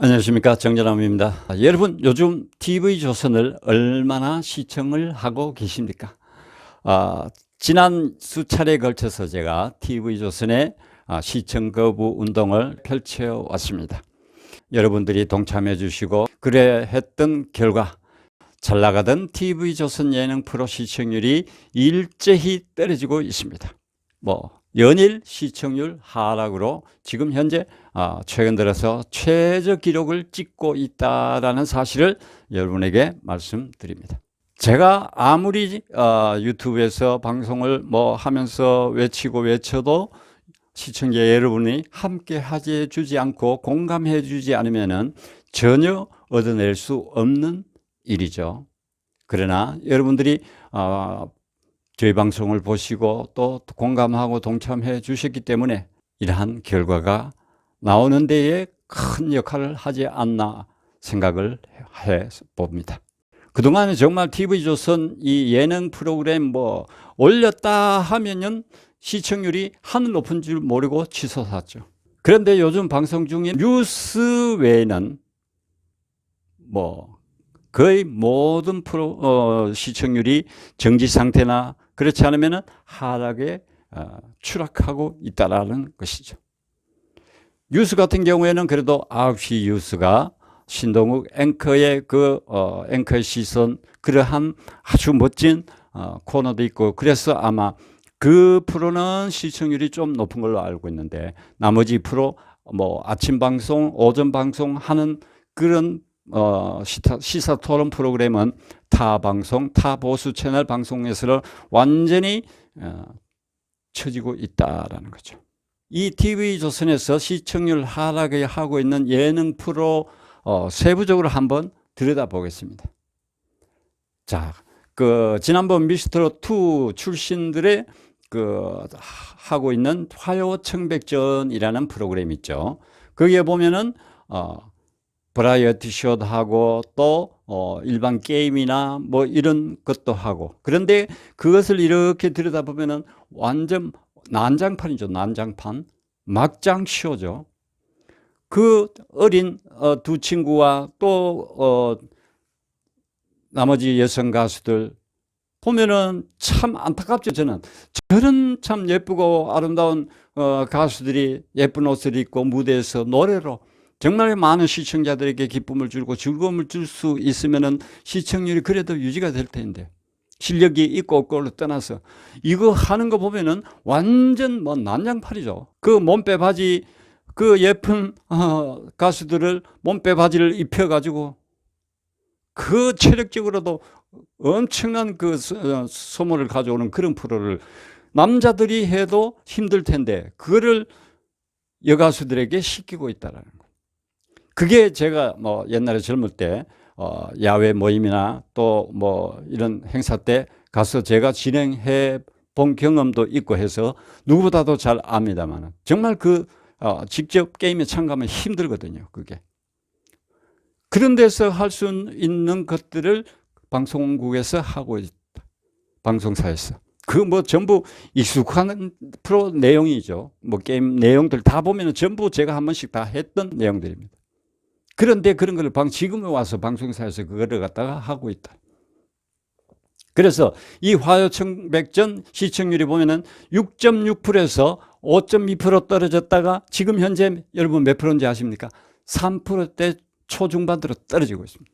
안녕하십니까, 정전남입니다. 여러분, 요즘 TV조선을 얼마나 시청을 하고 계십니까? 지난 수차례에 걸쳐서 제가 TV조선의 시청 거부 운동을 펼쳐왔습니다. 여러분들이 동참해 주시고 그래 했던 결과 잘 나가던 TV조선 예능 프로 시청률이 일제히 떨어지고 있습니다. 연일 시청률 하락으로 지금 현재 최근 들어서 최저 기록을 찍고 있다는 사실을 여러분에게 말씀드립니다. 제가 아무리 유튜브에서 방송을 하면서 외쳐도 시청자 여러분이 함께 하게 주지 않고 공감해 주지 않으면 전혀 얻어낼 수 없는 일이죠. 그러나 여러분들이 저희 방송을 보시고 또 공감하고 동참해 주셨기 때문에 이러한 결과가 나오는 데에 큰 역할을 하지 않나 생각을 해 봅니다. 그동안에 정말 TV조선 이 예능 프로그램 올렸다 하면은 시청률이 하늘 높은 줄 모르고 치솟았죠. 그런데 요즘 방송 중인 뉴스 외에는 거의 모든 프로 시청률이 정지 상태나 그렇지 않으면 하락에 추락하고 있다는 것이죠. 뉴스 같은 경우에는 그래도 9시 뉴스가 신동욱 앵커의 앵커의 시선, 그러한 아주 멋진 코너도 있고, 그래서 아마 그 프로는 시청률이 좀 높은 걸로 알고 있는데, 나머지 프로 아침 방송, 오전 방송 하는 그런 시사 토론 프로그램은 타 방송, 타 보수 채널 방송에서 완전히 처지고 있다라는 거죠. 이 TV조선에서 시청률 하락을 하고 있는 예능 프로 세부적으로 한번 들여다보겠습니다. 자, 지난번 미스터2 출신들의 하고 있는 화요청백전이라는 프로그램 있죠. 거기에 보면은 버라이어티 쇼도 하고 또 일반 게임이나 이런 것도 하고, 그런데 그것을 이렇게 들여다보면은 완전 난장판이죠. 난장판, 막장 쇼죠. 그 어린 두 친구와 또 나머지 여성 가수들 보면은 참 안타깝죠. 저는 저런 참 예쁘고 아름다운 가수들이 예쁜 옷을 입고 무대에서 노래로 정말 많은 시청자들에게 기쁨을 주고 즐거움을 줄 수 있으면은 시청률이 그래도 유지가 될 텐데, 실력이 있고 없고를 떠나서 이거 하는 거 보면은 완전 난장판이죠. 그 몸빼 바지, 그 예쁜 가수들을 몸빼 바지를 입혀가지고 그 체력적으로도 엄청난 소모를 가져오는 그런 프로를 남자들이 해도 힘들 텐데 그거를 여가수들에게 시키고 있다라는 거. 그게 제가 옛날에 젊을 때 야외 모임이나 또 이런 행사 때 가서 제가 진행해 본 경험도 있고 해서 누구보다도 잘 압니다만, 정말 직접 게임에 참가하면 힘들거든요. 그게. 그런 데서 할 수 있는 것들을 방송국에서 하고 있다. 방송사에서. 전부 익숙한 프로 내용이죠. 게임 내용들 다 보면 전부 제가 한 번씩 다 했던 내용들입니다. 그런데 그런 걸 지금에 와서 방송사에서 그거를 갖다가 하고 있다. 그래서 이 화요청백전 시청률이 보면은 6.6%에서 5.2% 떨어졌다가 지금 현재 여러분 몇 프로인지 아십니까? 3%대 초중반으로 떨어지고 있습니다.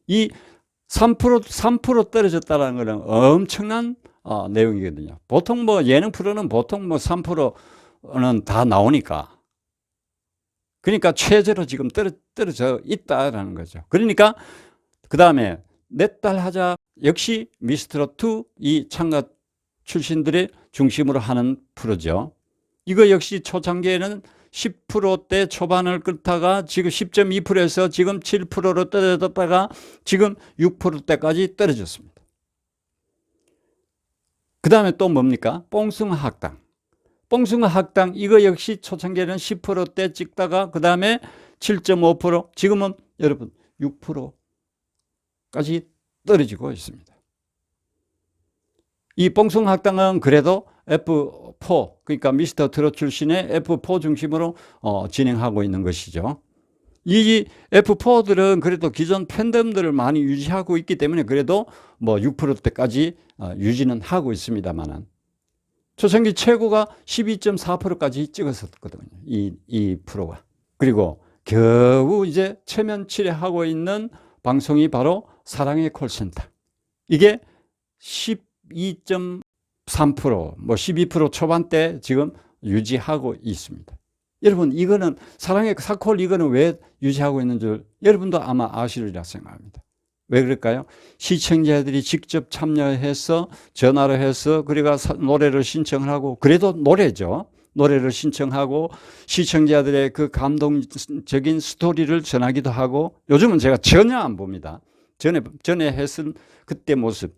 이 3% 떨어졌다는 것은 엄청난 내용이거든요. 보통 예능 프로는 보통 3%는 다 나오니까. 그러니까 최저로 지금 떨어져 있다라는 거죠. 그러니까 그 다음에 내 딸 하자 역시 미스터2 이 참가 출신들의 중심으로 하는 프로죠. 이거 역시 초창기에는 10%대 초반을 끌다가 지금 10.2%에서 지금 7%로 떨어졌다가 지금 6%대까지 떨어졌습니다. 그 다음에 또 뭡니까? 뽕숭아학당. 뽕숭아학당 이거 역시 초창기에는 10%대 찍다가 그 다음에 7.5%, 지금은 여러분 6%까지 떨어지고 있습니다. 이 뽕숭아학당은 그래도 F4, 그러니까 미스터 트롯 출신의 F4 중심으로 진행하고 있는 것이죠. 이 F4들은 그래도 기존 팬덤들을 많이 유지하고 있기 때문에 그래도 뭐 6%대까지 유지는 하고 있습니다만은 초창기 최고가 12.4%까지 찍었었거든요. 이 프로가. 그리고 겨우 이제 체면치레하고 있는 방송이 바로 사랑의 콜센터. 이게 12.3%, 뭐 12% 초반대 지금 유지하고 있습니다. 여러분, 이거는 사랑의 사콜 이거는 왜 유지하고 있는 줄 여러분도 아마 아시리라 생각합니다. 왜 그럴까요? 시청자들이 직접 참여해서 전화를 해서 그리고 노래를 신청을 하고, 그래도 노래죠. 노래를 신청하고 시청자들의 그 감동적인 스토리를 전하기도 하고, 요즘은 제가 전혀 안 봅니다. 전에 했은 그때 모습.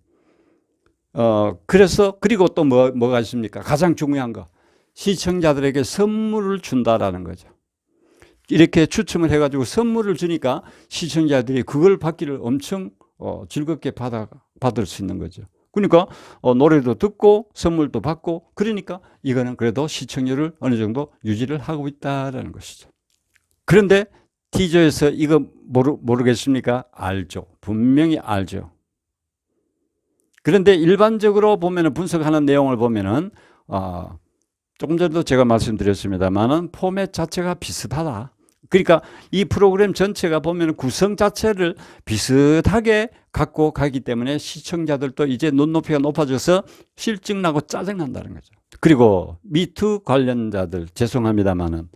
그래서 그리고 또 뭐가 있습니까? 가장 중요한 거. 시청자들에게 선물을 준다라는 거죠. 이렇게 추첨을 해가지고 선물을 주니까 시청자들이 그걸 받기를 엄청 즐겁게 받을 수 있는 거죠. 그러니까 노래도 듣고 선물도 받고, 그러니까 이거는 그래도 시청률을 어느 정도 유지를 하고 있다는 것이죠. 그런데 티저에서 이거 모르겠습니까? 알죠. 분명히 알죠. 그런데 일반적으로 보면 분석하는 내용을 보면은 조금 전에도 제가 말씀드렸습니다만은 포맷 자체가 비슷하다. 그러니까 이 프로그램 전체가 보면 구성 자체를 비슷하게 갖고 가기 때문에 시청자들도 이제 눈높이가 높아져서 실증나고 짜증난다는 거죠. 그리고 미투 관련자들 죄송합니다만은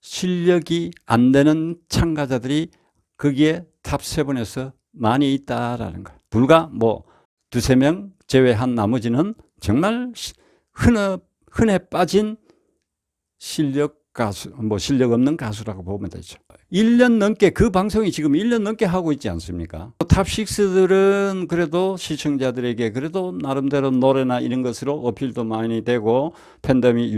실력이 안 되는 참가자들이 거기에 탑7에서 많이 있다라는 거. 불과 뭐 두세 명 제외한 나머지는 정말 흔해 빠진 실력 가수, 뭐 실력 없는 가수라고 보면 되죠. 1년 넘게 그 방송이 지금 1년 넘게 하고 있지 않습니까? 탑6들은 그래도 시청자들에게 그래도 나름대로 노래나 이런 것으로 어필도 많이 되고 팬덤이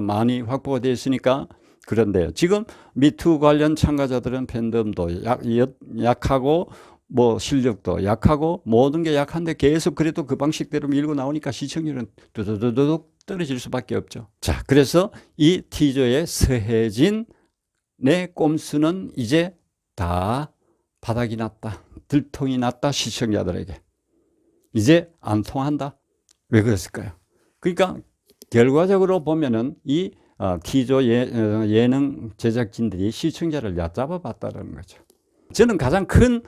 많이 확보가 되어 있으니까. 그런데 지금 미투 관련 참가자들은 팬덤도 약하고 뭐 실력도 약하고 모든 게 약한데 계속 그래도 그 방식대로 밀고 나오니까 시청률은 두두두둑 떨어질 수밖에 없죠. 자, 그래서 이 티저의 서혜진 내 꼼수는 이제 다 바닥이 났다. 들통이 났다. 시청자들에게. 이제 안 통한다. 왜 그랬을까요? 그러니까 결과적으로 보면은 이 티저 예능 제작진들이 시청자를 얕잡아 봤다는 거죠. 저는 가장 큰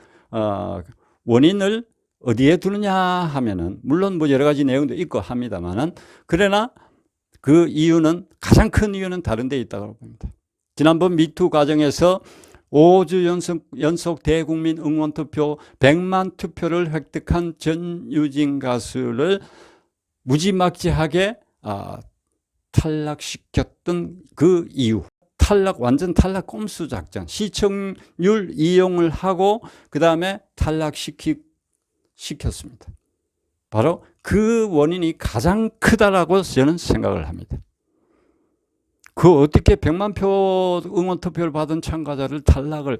원인을 어디에 두느냐 하면은, 물론 뭐 여러 가지 내용도 있고 합니다만은, 그러나 그 이유는, 가장 큰 이유는 다른 데 있다고 봅니다. 지난번 미투 과정에서 5주 연속 대국민 응원 투표 100만 투표를 획득한 전유진 가수를 무지막지하게 탈락시켰던 그 이유. 완전 탈락 꼼수 작전. 시청률 이용을 하고 그 다음에 탈락시켰습니다. 바로 그 원인이 가장 크다라고 저는 생각을 합니다. 그 어떻게 100만 표 응원 투표를 받은 참가자를 탈락을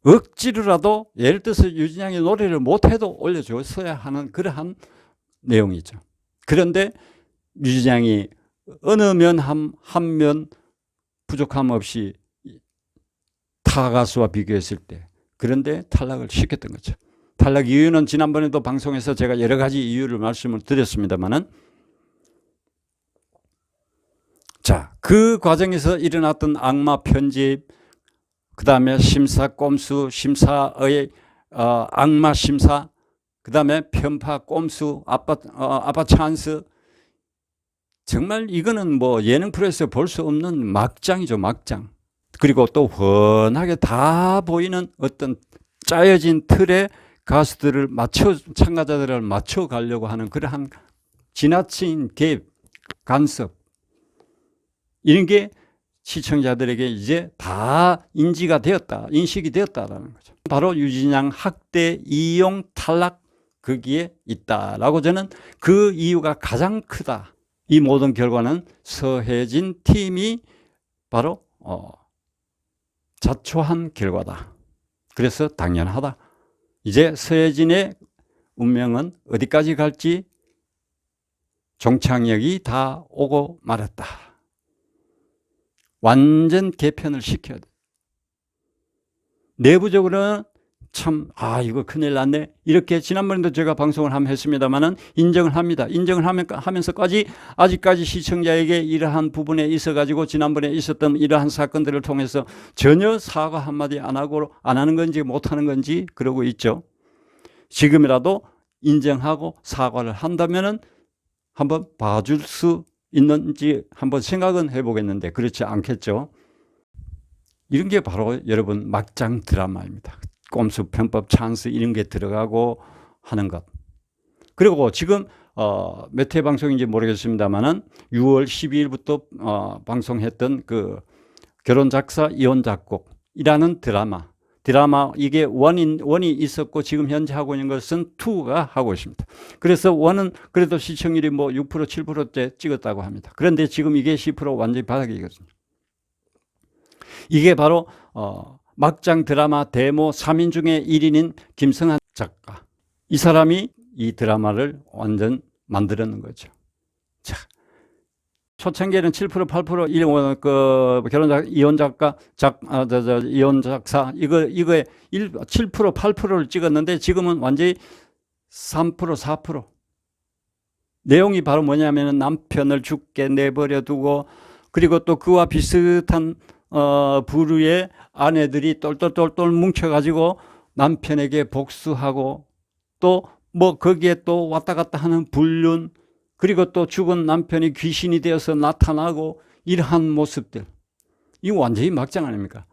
억지로라도, 예를 들어서 유진 양이 노래를 못해도 올려줬어야 하는 그러한 내용이죠. 그런데 유진 양이 어느 면 한 면 부족함 없이 타 가수와 비교했을 때, 그런데 탈락을 시켰던 거죠. 탈락 이유는 지난번에도 방송에서 제가 여러 가지 이유를 말씀을 드렸습니다만은, 자, 그 과정에서 일어났던 악마 편집, 그 다음에 심사 꼼수, 심사의 악마 심사, 그 다음에 편파 꼼수, 아빠 찬스, 정말 이거는 뭐 예능 프로에서 볼 수 없는 막장이죠, 막장. 그리고 또 훤하게 다 보이는 어떤 짜여진 틀에 가수들을 참가자들을 맞춰 가려고 하는 그러한 지나친 개입, 간섭, 이런 게 시청자들에게 이제 다 인식이 되었다라는 거죠. 바로 유진양 학대 이용 탈락, 거기에 있다라고 저는 그 이유가 가장 크다. 이 모든 결과는 서혜진 팀이 바로 자초한 결과다. 그래서 당연하다. 이제 서혜진의 운명은 어디까지 갈지 종착역이 다 오고 말았다. 완전 개편을 시켜야 돼. 내부적으로는 참, 이거 큰일 났네. 이렇게 지난번에도 제가 방송을 한번 했습니다만은 인정을 합니다. 인정을 하면서까지 아직까지 시청자에게 이러한 부분에 있어가지고 지난번에 있었던 이러한 사건들을 통해서 전혀 사과 한마디 안 하는 건지 못하는 건지 그러고 있죠. 지금이라도 인정하고 사과를 한다면은 한번 봐줄 수 있는지 한번 생각은 해보겠는데 그렇지 않겠죠. 이런 게 바로 여러분 막장 드라마입니다. 꼼수, 편법, 찬스 이런 게 들어가고 하는 것. 그리고 지금 몇 회 방송인지 모르겠습니다만은 6월 12일부터 방송했던 그 결혼 작사 이혼 작곡이라는 드라마 이게 원이 있었고 지금 현재 하고 있는 것은 2가 하고 있습니다. 그래서 1은 그래도 시청률이 뭐 6% 7%째 찍었다고 합니다. 그런데 지금 이게 10% 완전히 바닥이거든요. 이게 바로 막장 드라마 데모 3인 중에 1인인 김성한 작가. 이 사람이 이 드라마를 완전 만들어낸 거죠. 자, 초창기에는 7% 8% 결혼 이혼 작가 이혼 작사 이거에 7% 8%를 찍었는데 지금은 완전히 3% 4%. 내용이 바로 뭐냐면은 남편을 죽게 내버려 두고 그리고 또 그와 비슷한 부류의 아내들이 똘똘똘똘 뭉쳐가지고 남편에게 복수하고 또 뭐 거기에 또 왔다 갔다 하는 불륜 그리고 또 죽은 남편이 귀신이 되어서 나타나고 이러한 모습들. 이거 완전히 막장 아닙니까?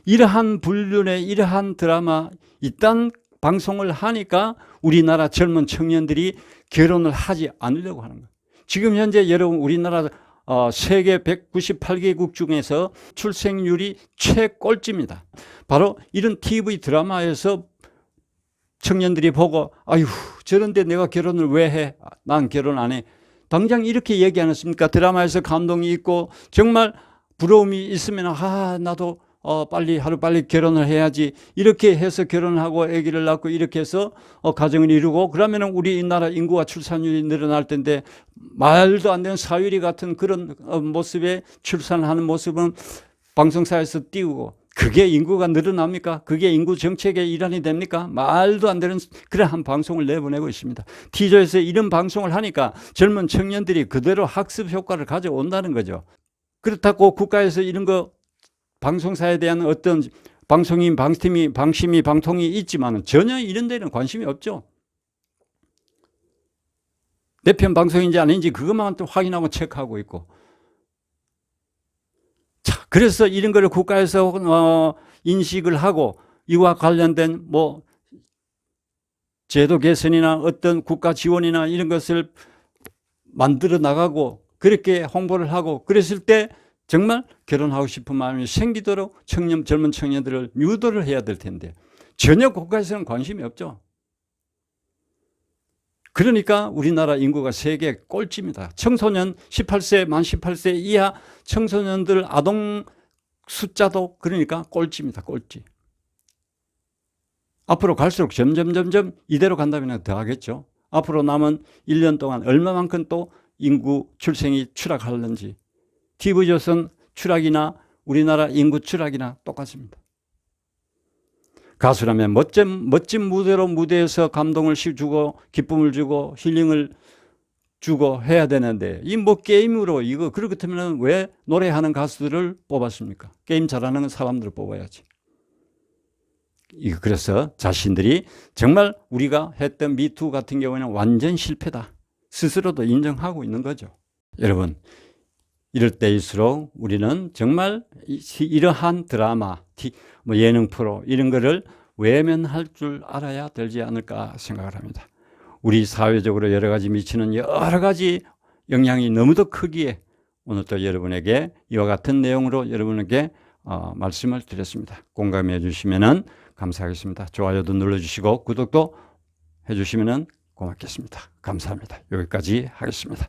이러한 불륜의 이러한 드라마 이딴 방송을 하니까 우리나라 젊은 청년들이 결혼을 하지 않으려고 하는 거예요. 지금 현재 여러분 우리나라 세계 198개국 중에서 출생률이 최꼴찌입니다. 바로 이런 TV 드라마에서 청년들이 보고 아유 저런데 내가 결혼을 왜 해? 난 결혼 안 해. 당장 이렇게 얘기 안 했습니까? 드라마에서 감동이 있고 정말 부러움이 있으면 나도 하루빨리 결혼을 해야지. 이렇게 해서 결혼하고 아기를 낳고 이렇게 해서 가정을 이루고 그러면 우리나라 인구와 출산율이 늘어날 텐데 말도 안 되는 사유리 같은 그런 모습의 출산하는 모습은 방송사에서 띄우고 그게 인구가 늘어납니까? 그게 인구 정책의 일환이 됩니까? 말도 안 되는 그러한 방송을 내보내고 있습니다. 티저에서 이런 방송을 하니까 젊은 청년들이 그대로 학습 효과를 가져온다는 거죠. 그렇다고 국가에서 이런 거 방송사에 대한 어떤 방송인, 방통이 있지만 전혀 이런 데는 관심이 없죠. 내 편 방송인지 아닌지 그것만 또 확인하고 체크하고 있고. 자, 그래서 이런 거를 국가에서 인식을 하고 이와 관련된 뭐 제도 개선이나 어떤 국가 지원이나 이런 것을 만들어 나가고 그렇게 홍보를 하고 그랬을 때 정말 결혼하고 싶은 마음이 생기도록 젊은 청년들을 유도를 해야 될 텐데 전혀 국가에서는 관심이 없죠. 그러니까 우리나라 인구가 세계 꼴찌입니다. 만 18세 이하 청소년들 아동 숫자도 그러니까 꼴찌입니다. 꼴찌. 앞으로 갈수록 점점 이대로 간다면 더 하겠죠. 앞으로 남은 1년 동안 얼마만큼 또 인구 출생이 추락하는지 TV조선 추락이나 우리나라 인구 추락이나 똑같습니다. 가수라면 멋진 무대로 무대에서 감동을 주고 기쁨을 주고 힐링을 주고 해야 되는데 이 뭐 게임으로 이거 그렇다면 왜 노래하는 가수들을 뽑았습니까? 게임 잘하는 사람들을 뽑아야지. 그래서 자신들이 정말 우리가 했던 미투 같은 경우에는 완전 실패다. 스스로도 인정하고 있는 거죠. 여러분 이럴 때일수록 우리는 정말 이러한 드라마, 예능 프로 이런 거를 외면할 줄 알아야 되지 않을까 생각을 합니다. 우리 사회적으로 여러 가지 미치는 여러 가지 영향이 너무도 크기에 오늘 또 여러분에게 이와 같은 내용으로 여러분에게 말씀을 드렸습니다. 공감해 주시면 감사하겠습니다. 좋아요도 눌러주시고 구독도 해주시면 고맙겠습니다. 감사합니다. 여기까지 하겠습니다.